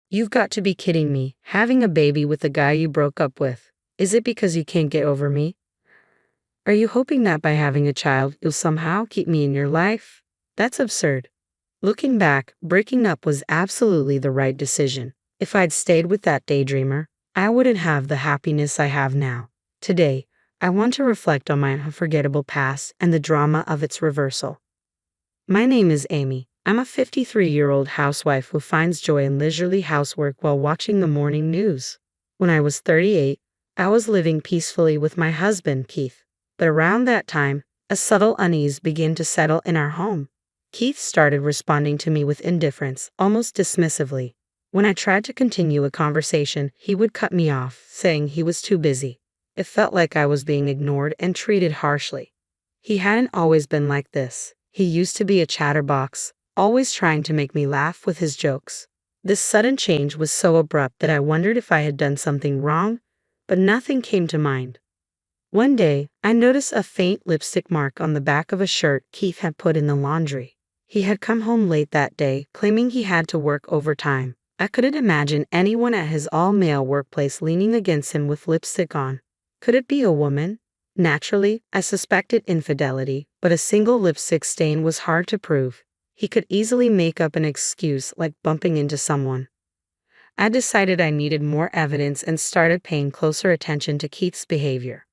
You've got to be kidding me. Having a baby with the guy you broke up with. Is it because you can't get over me? Are you hoping that by having a child, you'll somehow keep me in your life? That's absurd. Looking back, breaking up was absolutely the right decision. If I'd stayed with that daydreamer, I wouldn't have the happiness I have now. Today, I want to reflect on my unforgettable past and the drama of its reversal. My name is Amy. I'm a 53-year-old housewife who finds joy in leisurely housework while watching the morning news. When I was 38, I was living peacefully with my husband, Keith. But around that time, a subtle unease began to settle in our home. Keith started responding to me with indifference, almost dismissively. When I tried to continue a conversation, he would cut me off, saying he was too busy. It felt like I was being ignored and treated harshly. He hadn't always been like this. He used to be a chatterbox, always trying to make me laugh with his jokes. This sudden change was so abrupt that I wondered if I had done something wrong, but nothing came to mind. One day, I noticed a faint lipstick mark on the back of a shirt Keith had put in the laundry. He had come home late that day, claiming he had to work overtime. I couldn't imagine anyone at his all-male workplace leaning against him with lipstick on. Could it be a woman? Naturally, I suspected infidelity, but a single lipstick stain was hard to prove. He could easily make up an excuse like bumping into someone. I decided I needed more evidence and started paying closer attention to Keith's behavior.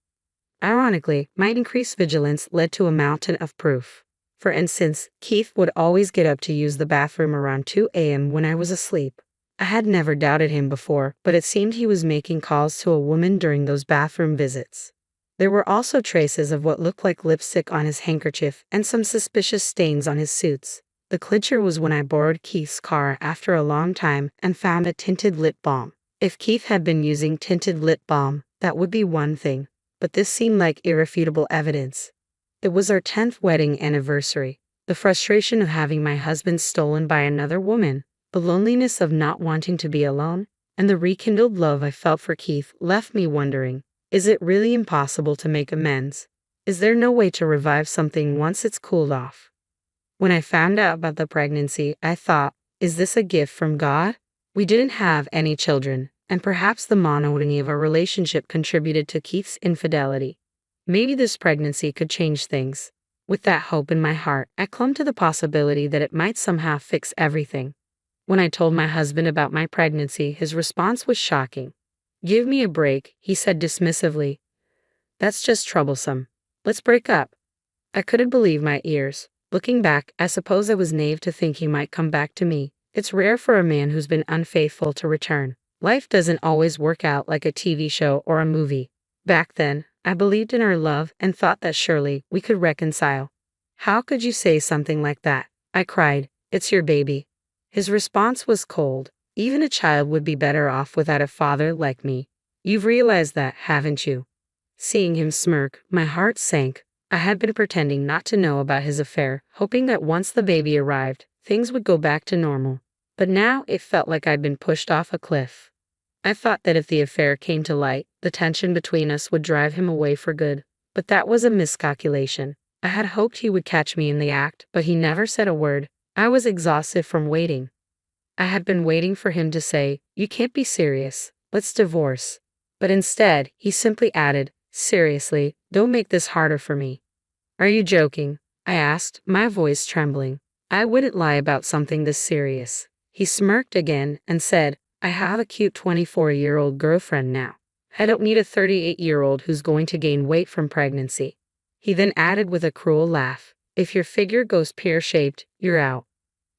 Ironically, my increased vigilance led to a mountain of proof. For instance, Keith would always get up to use the bathroom around 2 a.m. when I was asleep. I had never doubted him before, but it seemed he was making calls to a woman during those bathroom visits. There were also traces of what looked like lipstick on his handkerchief and some suspicious stains on his suits. The clincher was when I borrowed Keith's car after a long time and found a tinted lip balm. If Keith had been using tinted lip balm, that would be one thing, but this seemed like irrefutable evidence. It was our 10th wedding anniversary. The frustration of having my husband stolen by another woman, the loneliness of not wanting to be alone, and the rekindled love I felt for Keith left me wondering, is it really impossible to make amends? Is there no way to revive something once it's cooled off? When I found out about the pregnancy, I thought, is this a gift from God? We didn't have any children, and perhaps the monotony of our relationship contributed to Keith's infidelity. Maybe this pregnancy could change things. With that hope in my heart, I clung to the possibility that it might somehow fix everything. When I told my husband about my pregnancy, his response was shocking. "Give me a break," he said dismissively. "That's just troublesome. Let's break up." I couldn't believe my ears. Looking back, I suppose I was naive to think he might come back to me. It's rare for a man who's been unfaithful to return. Life doesn't always work out like a TV show or a movie. Back then, I believed in our love and thought that surely we could reconcile. "How could you say something like that?" I cried. "It's your baby." His response was cold. "Even a child would be better off without a father like me. You've realized that, haven't you?" Seeing him smirk, my heart sank. I had been pretending not to know about his affair, hoping that once the baby arrived, things would go back to normal. But now it felt like I'd been pushed off a cliff. I thought that if the affair came to light, the tension between us would drive him away for good. But that was a miscalculation. I had hoped he would catch me in the act, but he never said a word. I was exhausted from waiting. I had been waiting for him to say, "You can't be serious. Let's divorce." But instead, he simply added, "Seriously, don't make this harder for me." "Are you joking?" I asked, my voice trembling. "I wouldn't lie about something this serious." He smirked again and said, "I have a cute 24-year-old girlfriend now. I don't need a 38-year-old who's going to gain weight from pregnancy." He then added with a cruel laugh, "If your figure goes pear-shaped, you're out."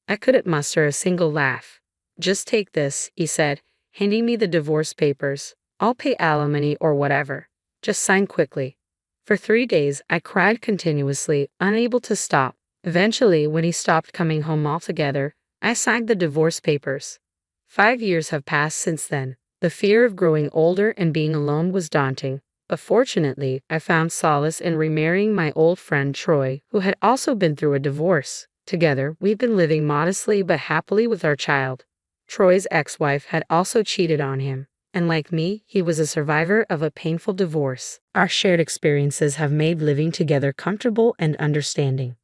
I couldn't muster a single laugh. "Just take this," he said, handing me the divorce papers. "I'll pay alimony or whatever. Just sign quickly." For 3 days, I cried continuously, unable to stop. Eventually, when he stopped coming home altogether, I signed the divorce papers. 5 years have passed since then. The fear of growing older and being alone was daunting, but fortunately, I found solace in remarrying my old friend Troy, who had also been through a divorce. Together, we've been living modestly but happily with our child. Troy's ex-wife had also cheated on him, and like me, he was a survivor of a painful divorce. Our shared experiences have made living together comfortable and understanding.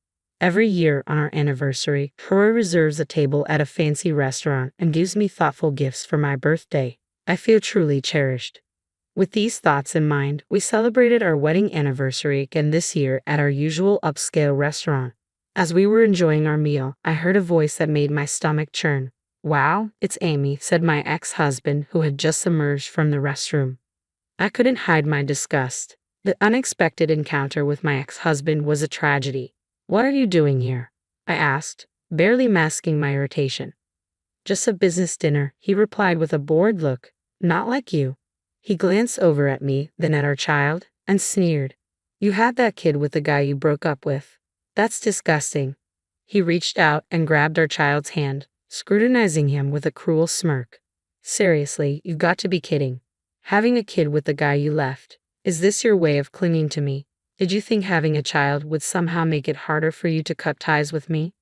Every year on our anniversary, Hura reserves a table at a fancy restaurant and gives me thoughtful gifts for my birthday. I feel truly cherished. With these thoughts in mind, we celebrated our wedding anniversary again this year at our usual upscale restaurant. As we were enjoying our meal, I heard a voice that made my stomach churn. "Wow, it's Amy," said my ex-husband, who had just emerged from the restroom. I couldn't hide my disgust. The unexpected encounter with my ex-husband was a tragedy. "What are you doing here?" I asked, barely masking my irritation. "Just a business dinner," he replied with a bored look. "Not like you." He glanced over at me, then at our child, and sneered. "You had that kid with the guy you broke up with. That's disgusting." He reached out and grabbed our child's hand, scrutinizing him with a cruel smirk. "Seriously, you've got to be kidding. Having a kid with the guy you left. Is this your way of clinging to me? Did you think having a child would somehow make it harder for you to cut ties with me?"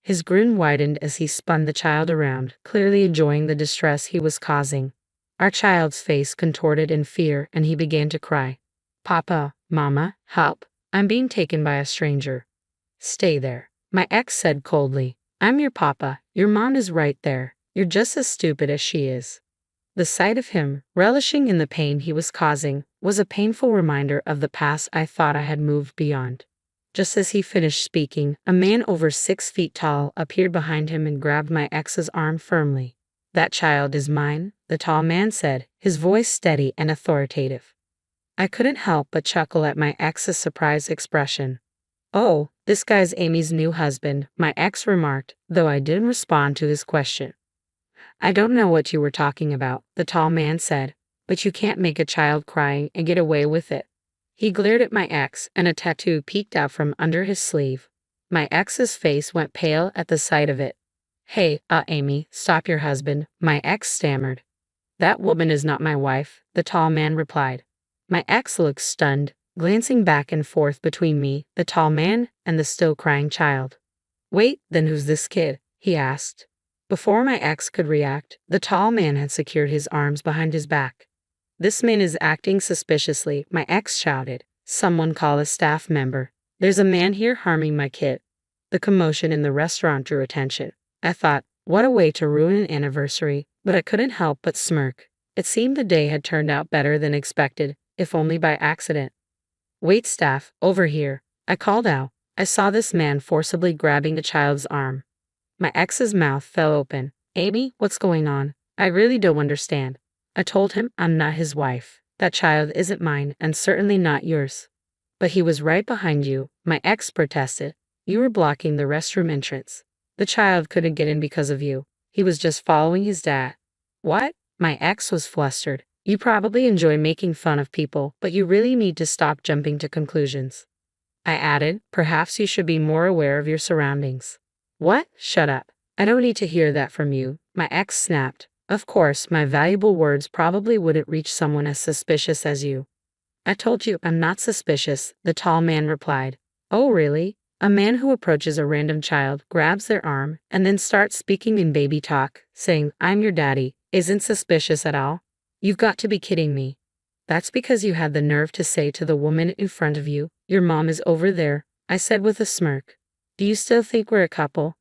His grin widened as he spun the child around, clearly enjoying the distress he was causing. Our child's face contorted in fear and he began to cry. "Papa, Mama, help. I'm being taken by a stranger." "Stay there," my ex said coldly. "I'm your papa. Your mom is right there. You're just as stupid as she is." The sight of him, relishing in the pain he was causing, was a painful reminder of the past I thought I had moved beyond. Just as he finished speaking, a man over 6 feet tall appeared behind him and grabbed my ex's arm firmly. "That child is mine," the tall man said, his voice steady and authoritative. I couldn't help but chuckle at my ex's surprised expression. "Oh, this guy's Amy's new husband," my ex remarked, though I didn't respond to his question. "I don't know what you were talking about," the tall man said, "but you can't make a child crying and get away with it." He glared at my ex, and a tattoo peeked out from under his sleeve. My ex's face went pale at the sight of it. "Hey, Amy, stop your husband," my ex stammered. "That woman is not my wife," the tall man replied. My ex looked stunned, glancing back and forth between me, the tall man, and the still crying child. "Wait, then who's this kid?" he asked. Before my ex could react, the tall man had secured his arms behind his back. "This man is acting suspiciously," my ex shouted. "Someone call a staff member. There's a man here harming my kid." The commotion in the restaurant drew attention. I thought, what a way to ruin an anniversary, but I couldn't help but smirk. It seemed the day had turned out better than expected, if only by accident. "Wait, staff, over here," I called out. I saw this man forcibly grabbing the child's arm. My ex's mouth fell open. "Amy, what's going on? I really don't understand." I told him I'm not his wife. That child isn't mine and certainly not yours. "But he was right behind you," my ex protested. "You were blocking the restroom entrance. The child couldn't get in because of you. He was just following his dad." "What?" My ex was flustered. "You probably enjoy making fun of people, but you really need to stop jumping to conclusions." I added, "Perhaps you should be more aware of your surroundings." "What? Shut up. I don't need to hear that from you," my ex snapped. "Of course, my valuable words probably wouldn't reach someone as suspicious as you." "I told you I'm not suspicious," the tall man replied. "Oh, really?" A man who approaches a random child, grabs their arm, and then starts speaking in baby talk, saying, "I'm your daddy," isn't suspicious at all? You've got to be kidding me. "That's because you had the nerve to say to the woman in front of you, 'Your mom is over there,'" I said with a smirk. "Do you still think we're a couple?"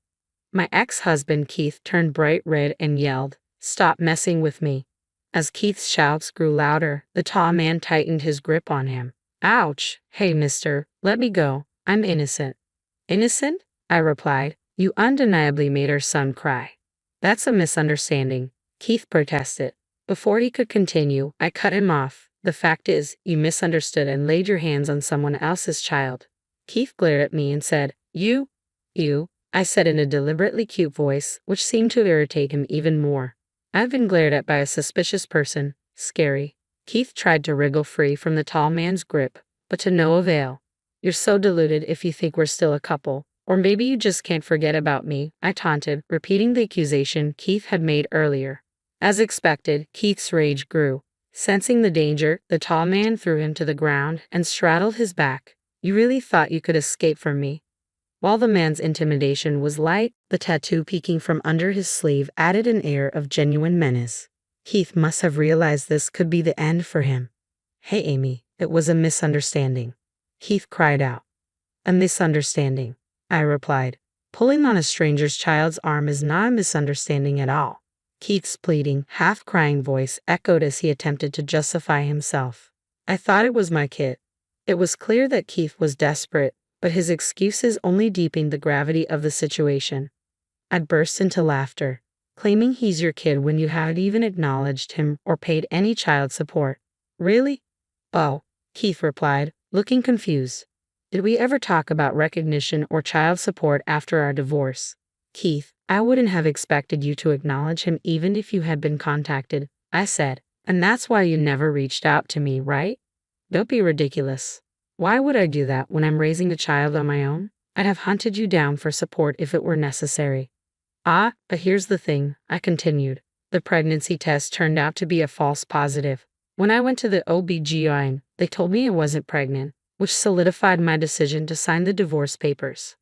My ex-husband Keith turned bright red and yelled, "Stop messing with me." As Keith's shouts grew louder, the tall man tightened his grip on him. "Ouch! Hey, mister, let me go. I'm innocent." "Innocent?" I replied. "You undeniably made our son cry." "That's a misunderstanding," Keith protested. Before he could continue, I cut him off. "The fact is, you misunderstood and laid your hands on someone else's child." Keith glared at me and said, You, I said in a deliberately cute voice, which seemed to irritate him even more. "I've been glared at by a suspicious person. Scary." Keith tried to wriggle free from the tall man's grip, but to no avail. "You're so deluded if you think we're still a couple. Or maybe you just can't forget about me," I taunted, repeating the accusation Keith had made earlier. As expected, Keith's rage grew. Sensing the danger, the tall man threw him to the ground and straddled his back. "You really thought you could escape from me?" While the man's intimidation was light, the tattoo peeking from under his sleeve added an air of genuine menace. Keith must have realized this could be the end for him. "Hey, Amy, it was a misunderstanding," Keith cried out. "A misunderstanding?" I replied. Pulling on a stranger's child's arm is not a misunderstanding at all. Keith's pleading, half-crying voice echoed as he attempted to justify himself. I thought it was my kid. It was clear that Keith was desperate, but his excuses only deepened the gravity of the situation. I'd burst into laughter, claiming he's your kid when you haven't even acknowledged him or paid any child support. Really? Oh, Keith replied, looking confused. Did we ever talk about recognition or child support after our divorce? Keith, I wouldn't have expected you to acknowledge him even if you had been contacted, I said. And that's why you never reached out to me, right? Don't be ridiculous. Why would I do that when I'm raising a child on my own? I'd have hunted you down for support if it were necessary. Ah, but here's the thing, I continued. The pregnancy test turned out to be a false positive. When I went to the OB/GYN, they told me I wasn't pregnant, which solidified my decision to sign the divorce papers.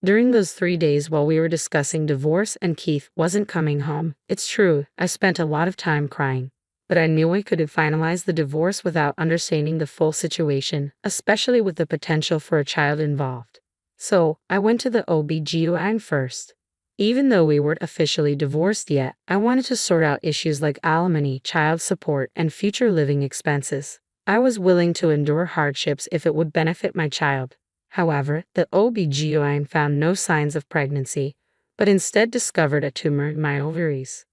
During those 3 days while we were discussing divorce and Keith wasn't coming home, it's true, I spent a lot of time crying. But I knew I couldn't finalize the divorce without understanding the full situation, especially with the potential for a child involved. So, I went to the OB/GYN first. Even though we weren't officially divorced yet, I wanted to sort out issues like alimony, child support, and future living expenses. I was willing to endure hardships if it would benefit my child. However, the OB/GYN found no signs of pregnancy, but instead discovered a tumor in my ovaries.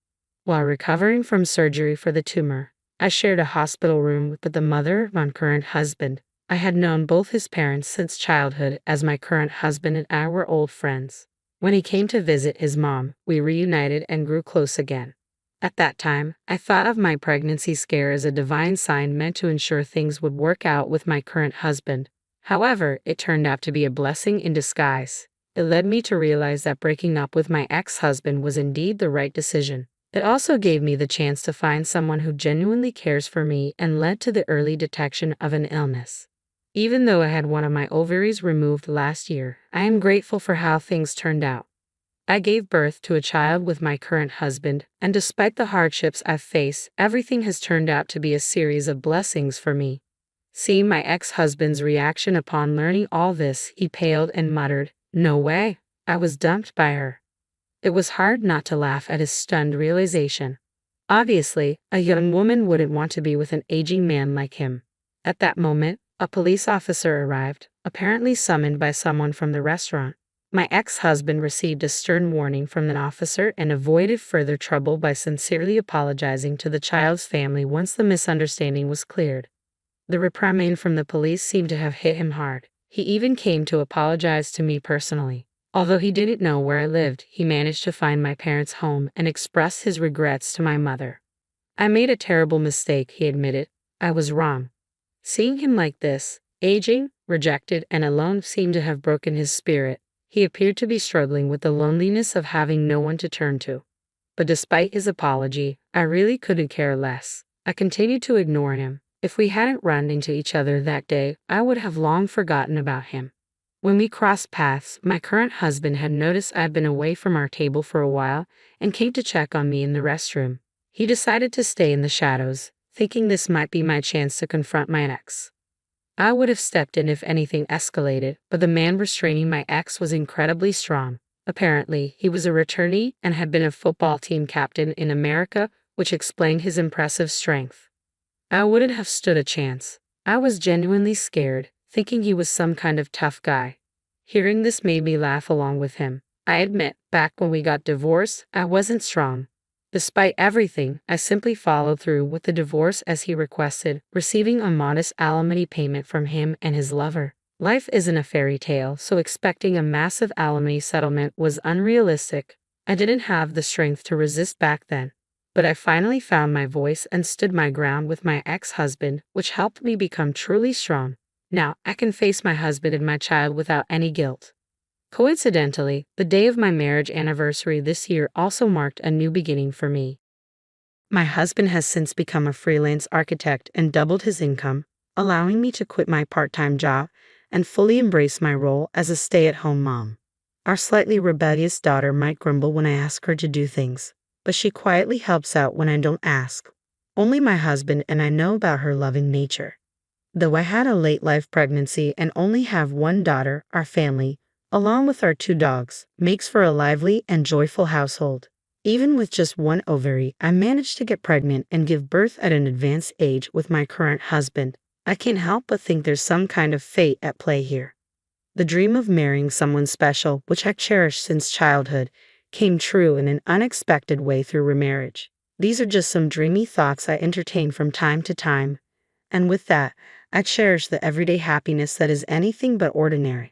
While recovering from surgery for the tumor, I shared a hospital room with the mother of my current husband. I had known both his parents since childhood, as my current husband and I were old friends. When he came to visit his mom, we reunited and grew close again. At that time, I thought of my pregnancy scare as a divine sign meant to ensure things would work out with my current husband. However, it turned out to be a blessing in disguise. It led me to realize that breaking up with my ex-husband was indeed the right decision. It also gave me the chance to find someone who genuinely cares for me and led to the early detection of an illness. Even though I had one of my ovaries removed last year, I am grateful for how things turned out. I gave birth to a child with my current husband, and despite the hardships I've faced, everything has turned out to be a series of blessings for me. Seeing my ex-husband's reaction upon learning all this, he paled and muttered, "No way, I was dumped by her." It was hard not to laugh at his stunned realization. Obviously, a young woman wouldn't want to be with an aging man like him. At that moment, a police officer arrived, apparently summoned by someone from the restaurant. My ex-husband received a stern warning from an officer and avoided further trouble by sincerely apologizing to the child's family once the misunderstanding was cleared. The reprimand from the police seemed to have hit him hard. He even came to apologize to me personally. Although he didn't know where I lived, he managed to find my parents' home and expressed his regrets to my mother. "I made a terrible mistake," he admitted. "I was wrong." Seeing him like this, aging, rejected, and alone seemed to have broken his spirit. He appeared to be struggling with the loneliness of having no one to turn to. But despite his apology, I really couldn't care less. I continued to ignore him. If we hadn't run into each other that day, I would have long forgotten about him. When we crossed paths, my current husband had noticed I'd been away from our table for a while and came to check on me in the restroom. He decided to stay in the shadows, thinking this might be my chance to confront my ex. I would have stepped in if anything escalated, but the man restraining my ex was incredibly strong. Apparently, he was a returnee and had been a football team captain in America, which explained his impressive strength. I wouldn't have stood a chance. I was genuinely scared, thinking he was some kind of tough guy. Hearing this made me laugh along with him. I admit, back when we got divorced, I wasn't strong. Despite everything, I simply followed through with the divorce as he requested, receiving a modest alimony payment from him and his lover. Life isn't a fairy tale, so expecting a massive alimony settlement was unrealistic. I didn't have the strength to resist back then. But I finally found my voice and stood my ground with my ex-husband, which helped me become truly strong. Now, I can face my husband and my child without any guilt. Coincidentally, the day of my marriage anniversary this year also marked a new beginning for me. My husband has since become a freelance architect and doubled his income, allowing me to quit my part-time job and fully embrace my role as a stay-at-home mom. Our slightly rebellious daughter might grumble when I ask her to do things, but she quietly helps out when I don't ask. Only my husband and I know about her loving nature. Though I had a late-life pregnancy and only have one daughter, our family, along with our 2 dogs, makes for a lively and joyful household. Even with just one ovary, I managed to get pregnant and give birth at an advanced age with my current husband. I can't help but think there's some kind of fate at play here. The dream of marrying someone special, which I cherished since childhood, came true in an unexpected way through remarriage. These are just some dreamy thoughts I entertain from time to time, and with that, I cherish the everyday happiness that is anything but ordinary.